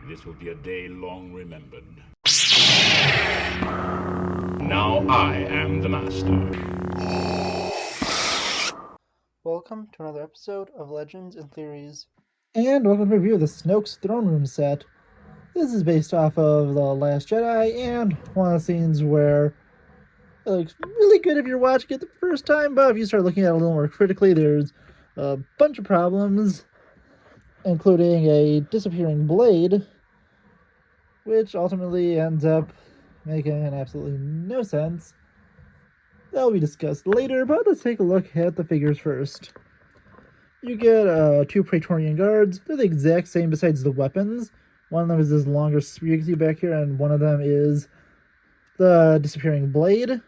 This will be a day long remembered. Now I am the master. Welcome to another episode of Legends and Theories. And welcome to a review of the Snoke's Throne Room set. This is based off of The Last Jedi, and one of the scenes where it looks really good if you're watching it the first time, but if you start looking at it a little more critically, there's a bunch of problems, including a disappearing blade, which ultimately ends up making absolutely no sense. That'll be discussed later, but let's take a look at the figures first. You get two Praetorian guards. They're the exact same besides the weapons. One of them is this longer spear you can see back here, and one of them is the disappearing blade.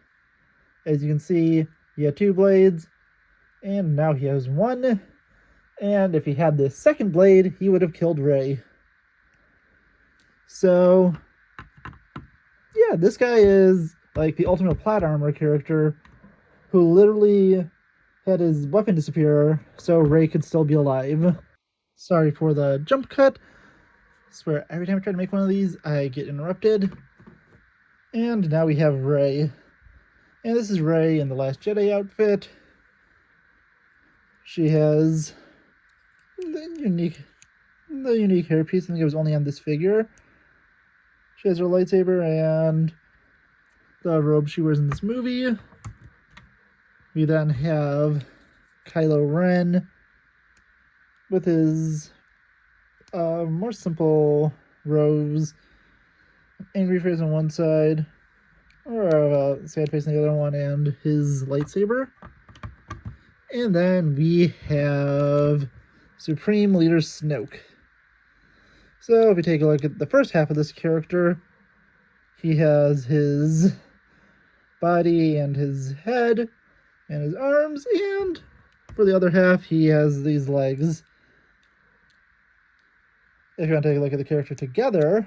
As you can see, he had two blades, and now he has one. And if he had this second blade, he would have killed Rey. So, yeah, this guy is like the ultimate plot armor character who literally had his weapon disappear so Rey could still be alive. Sorry for the jump cut. I swear, every time I try to make one of these, I get interrupted. And now we have Rey. And this is Rey in the Last Jedi outfit. She has the unique hairpiece. I think it was only on this figure. She has her lightsaber and the robe she wears in this movie. We then have Kylo Ren with his more simple robes, angry face on one side, or sad face on the other one, and his lightsaber. And then we have Supreme Leader Snoke. So if you take a look at the first half of this character, he has his body and his head and his arms, and for the other half, he has these legs. If you want to take a look at the character together,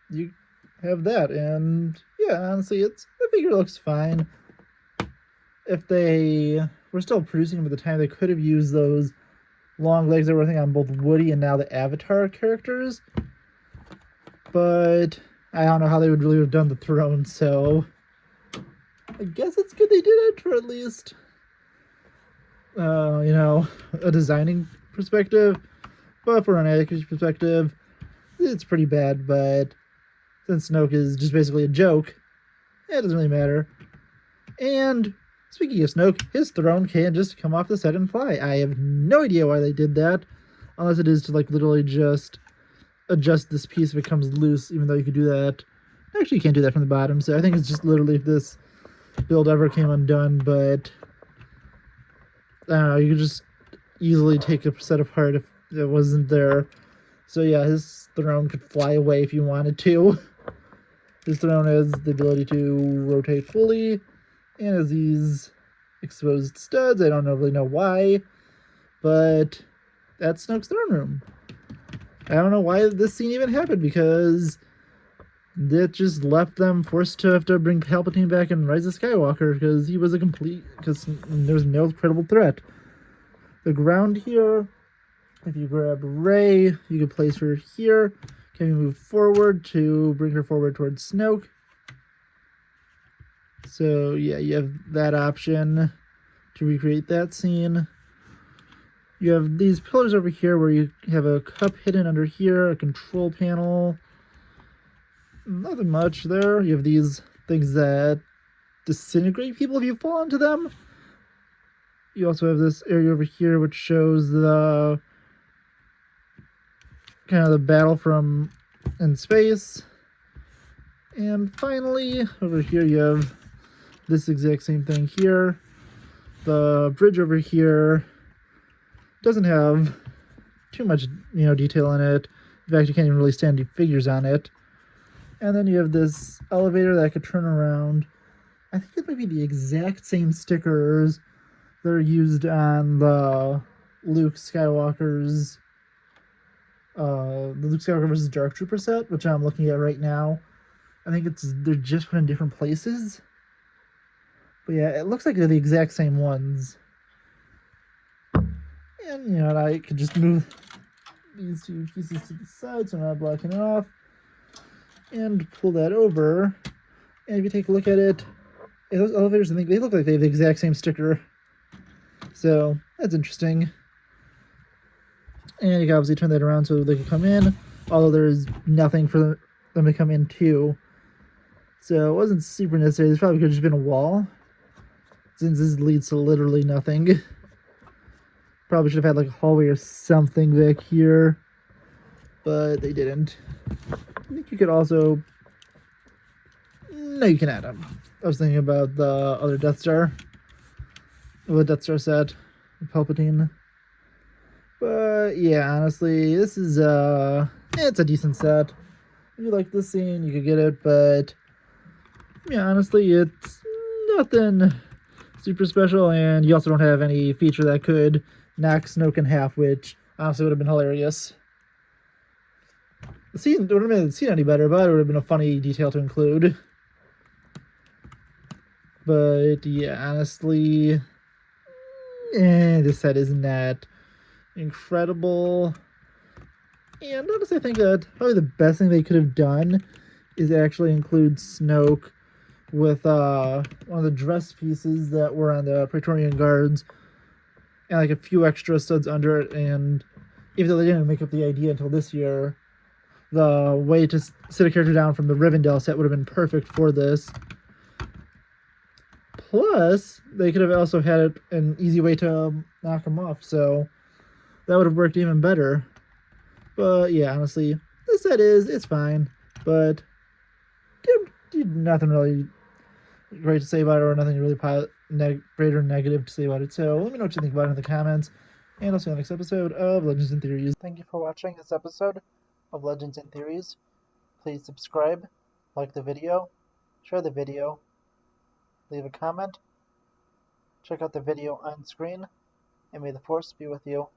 you have that, and yeah, honestly, the figure looks fine. If they were still producing him at the time, they could have used those long legs that were, I think, on both Woody and now the Avatar characters. But I don't know how they would really have done the throne, so I guess it's good they did it, for at least, a designing perspective. But for an accuracy perspective, it's pretty bad. But since Snoke is just basically a joke, it doesn't really matter. And speaking of Snoke, his throne can just come off the set and fly. I have no idea why they did that, unless it is to literally just adjust this piece if it comes loose, even though you could do that. Actually, you can't do that from the bottom, so I think it's just literally if this build ever came undone, but I don't know, you could just easily take a set apart if it wasn't there. So yeah, his throne could fly away if you wanted to. His throne has the ability to rotate fully, and has these exposed studs. I don't really know why, but that's Snoke's throne room. I don't know why this scene even happened, because that just left them forced to have to bring Palpatine back and Rise of Skywalker, because he was because there was no credible threat. The ground here, if you grab Rey, you can place her here. Can you move forward to bring her forward towards Snoke? So yeah, you have that option to recreate that scene. You have these pillars over here where you have a cup hidden under here, a control panel. Nothing much there. You have these things that disintegrate people if you fall into them. You also have this area over here which shows the kind of the battle from in space. And finally, over here you have this exact same thing here. The bridge over here doesn't have too much, detail in it. In fact, you can't even really stand any figures on it. And then you have this elevator that could turn around. I think it might be the exact same stickers that are used on the Luke Skywalker versus Dark Trooper set, which I'm looking at right now. I think they're just put in different places. But yeah, it looks like they're the exact same ones. And, I could just move these two pieces to the side so I'm not blocking it off, and pull that over. And if you take a look at it, those elevators, I think they look like they have the exact same sticker. So that's interesting. And you can obviously turn that around so they can come in, although there's nothing for them to come in to. So it wasn't super necessary. This probably could have just been a wall, since this leads to literally nothing. Probably should have had like a hallway or something back here, but they didn't. I think you could also... No, you can add them. I was thinking about the other Death Star. Well, the Death Star set, Palpatine. But yeah, honestly, this is it's a decent set. If you like this scene, you could get it, but yeah, honestly, it's nothing super special, and you also don't have any feature that could knock Snoke in half, which honestly would have been hilarious. The scene wouldn't have made the scene any better, but it would have been a funny detail to include. But yeah, honestly, this set isn't that incredible. And honestly, I think that probably the best thing they could have done is actually include Snoke with one of the dress pieces that were on the Praetorian Guards, and like a few extra studs under it. And even though they didn't make up the idea until this year, the way to sit a character down from the Rivendell set would have been perfect for this. Plus, they could have also had an easy way to knock him off, so that would have worked even better. But yeah, honestly, this set it's fine, but nothing really great to say about it, or nothing really great or negative to say about it. So let me know what you think about it in the comments, and I'll see you on the next episode of Legends and Theories. Thank you for watching this episode of Legends and Theories. Please subscribe, like the video, share the video, leave a comment, check out the video on screen, and may the Force be with you.